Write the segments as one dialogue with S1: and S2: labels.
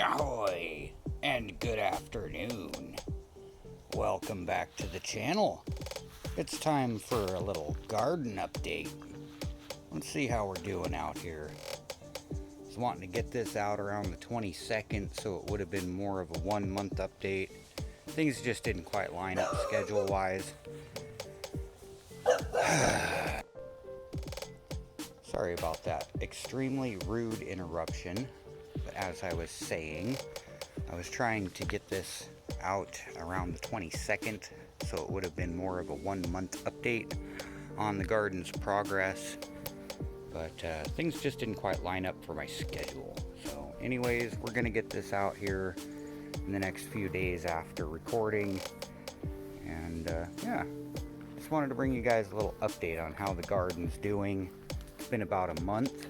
S1: Ahoy, and good afternoon. Welcome back to the channel. It's time for a little garden update. Let's see how we're doing out here. I was wanting to get this out around the 22nd, so it would have been more of a 1 month update. Things just didn't quite line up schedule wise. Sorry about that extremely rude interruption. But as I was saying, I was trying to get this out around the 22nd, so it would have been more of a 1 month update on the garden's progress. But things just didn't quite line up for my schedule. So anyways, we're going to get this out here in the next few days after recording. And yeah, just wanted to bring you guys a little update on how the garden's doing. It's been about a month,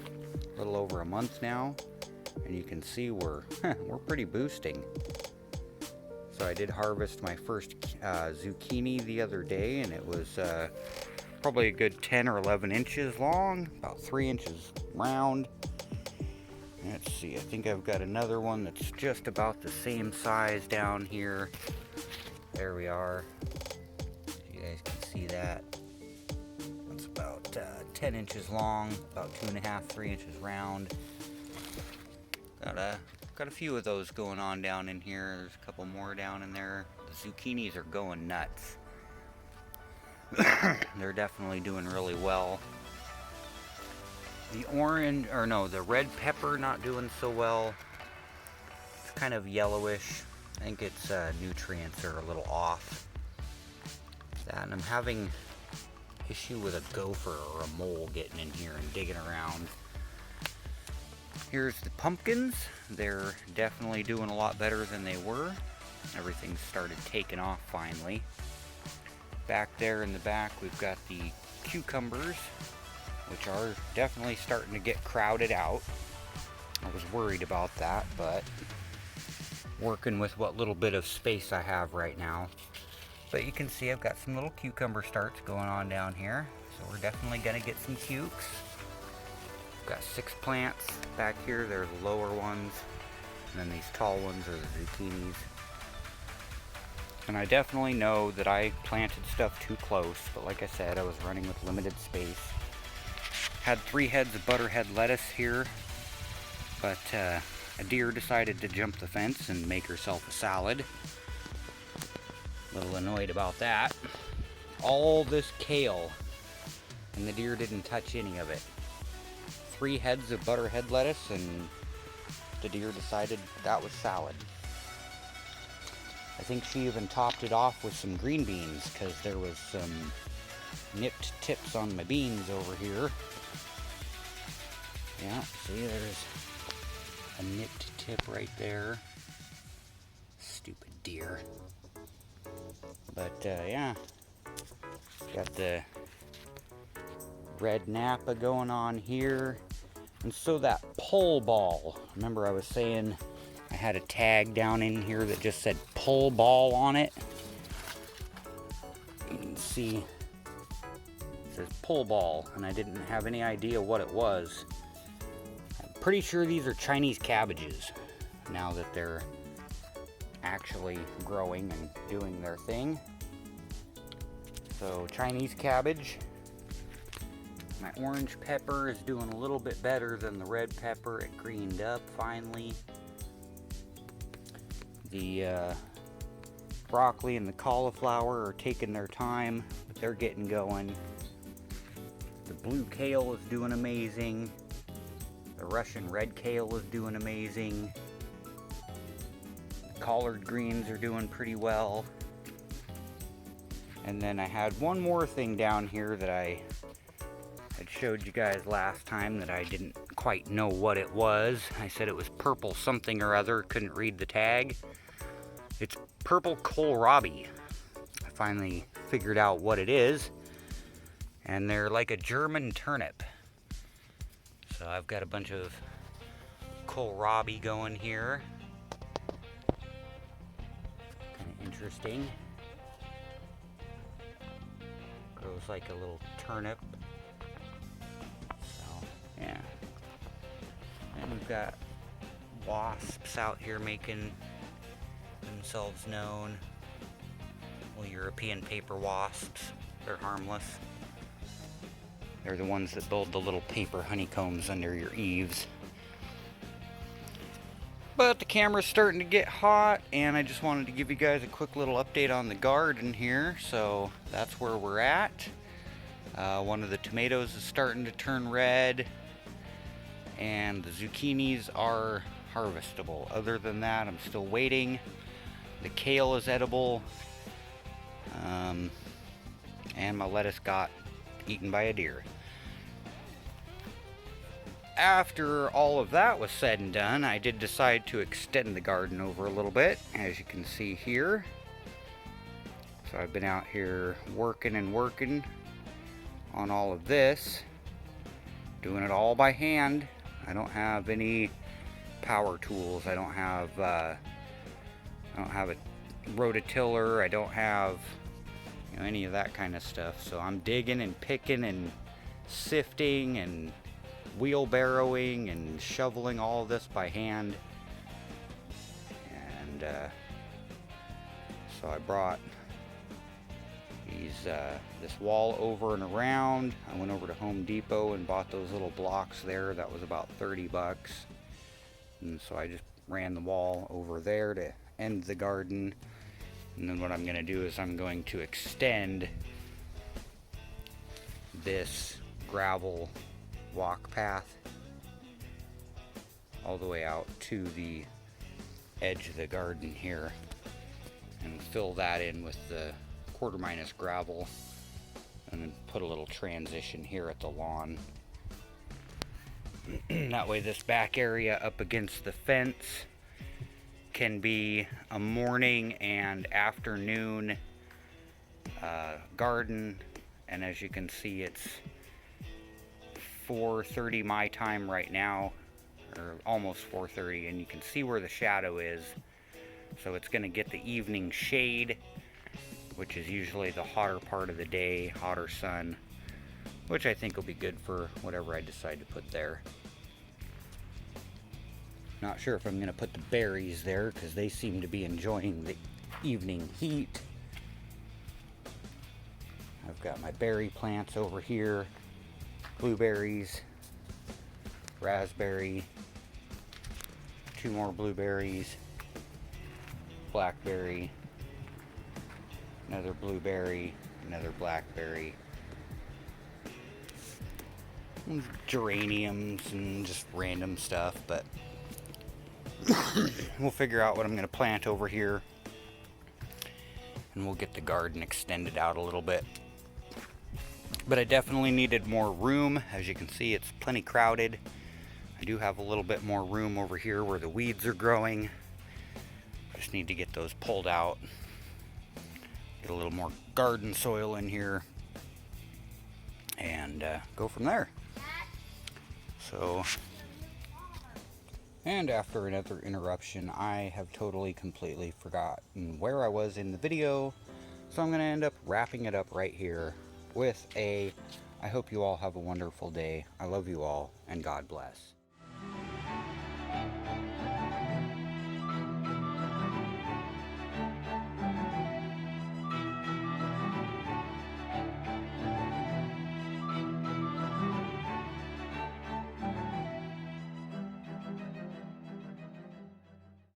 S1: a little over a month now. And you can see we're pretty boosting. So I did harvest my first zucchini the other day, and it was probably a good 10 or 11 inches long, about 3 inches round. Let's see, I think I've got another one that's just about the same size down here. There we are. You guys can see that. It's about 10 inches long, about 2.5, 3 inches round. Got a few of those going on down in here. There's a couple more down in there. The zucchinis are going nuts. They're definitely doing really well. The red pepper not doing so well. It's kind of yellowish. I think its nutrients are a little off. And I'm having issue with a gopher or a mole getting in here and digging around. Here's the pumpkins. They're definitely doing a lot better than they were. Everything started taking off finally. Back there in the back, we've got the cucumbers, which are definitely starting to get crowded out. I was worried about that, but working with what little bit of space I have right now. But you can see I've got some little cucumber starts going on down here, so we're definitely gonna get some cukes. Got 6 plants back here. They're the lower ones, and then these tall ones are the zucchinis. And I definitely know that I planted stuff too close, but like I said, I was running with limited space. Had 3 heads of butterhead lettuce here, but a deer decided to jump the fence and make herself a salad. A little annoyed about that. All this kale, and the deer didn't touch any of it. 3 heads of butterhead lettuce, and the deer decided that was salad. I think she even topped it off with some green beans, because there was some nipped tips on my beans over here. Yeah, see, there's a nipped tip right there. Stupid deer. But yeah, got the red Napa going on here. And so that pole ball, remember I was saying I had a tag down in here that just said pole ball on it. You can see it says pole ball, and I didn't have any idea what it was. I'm pretty sure these are Chinese cabbages now that they're actually growing and doing their thing. So Chinese cabbage. My orange pepper is doing a little bit better than the red pepper. It greened up finally. The broccoli and the cauliflower are taking their time, but they're getting going. The blue kale is doing amazing. The Russian red kale is doing amazing. The collard greens are doing pretty well. And then I had one more thing down here that I showed you guys last time that I didn't quite know what it was. I said it was purple something or other, couldn't read the tag. It's purple kohlrabi. I finally figured out what it is, and they're like a German turnip. So I've got a bunch of kohlrabi going here. Kind of interesting. Grows like a little turnip. Yeah. And we've got wasps out here making themselves known. Well, European paper wasps, they're harmless. They're the ones that build the little paper honeycombs under your eaves. But the camera's starting to get hot, and I just wanted to give you guys a quick little update on the garden here. So that's where we're at. One of the tomatoes is starting to turn red, and the zucchinis are harvestable. Other than that, I'm still waiting. The kale is edible, and my lettuce got eaten by a deer. After all of that was said and done, I did decide to extend the garden over a little bit, as you can see here. So I've been out here working on all of this, doing it all by hand. I don't have any power tools. I don't have a rototiller. I don't have any of that kind of stuff. So I'm digging and picking and sifting and wheelbarrowing and shoveling all of this by hand. And so I brought this wall over and around. I went over to Home Depot and bought those little blocks there. That was about 30 bucks. And so I just ran the wall over there to end the garden. And then what I'm going to do is I'm going to extend this gravel walk path all the way out to the edge of the garden here and fill that in with the quarter minus gravel, and then put a little transition here at the lawn. That way this back area up against the fence can be a morning and afternoon garden. And as you can see, it's 4:30 my time right now, or almost 4:30, and you can see where the shadow is. So it's going to get the evening shade, which is usually the hotter part of the day, hotter sun, which I think will be good for whatever I decide to put there. Not sure if I'm going to put the berries there, because they seem to be enjoying the evening heat. I've got my berry plants over here. Blueberries, raspberry, 2 more blueberries, blackberry, another blueberry, another blackberry, and geraniums and just random stuff, but we'll figure out what I'm going to plant over here, and we'll get the garden extended out a little bit. But I definitely needed more room. As you can see, it's plenty crowded. I do have a little bit more room over here where the weeds are growing. Just need to get those pulled out. Get a little more garden soil in here. And go from there. So, and after another interruption, I have totally, completely forgotten where I was in the video. So I'm going to end up wrapping it up right here with I hope you all have a wonderful day. I love you all, and God bless.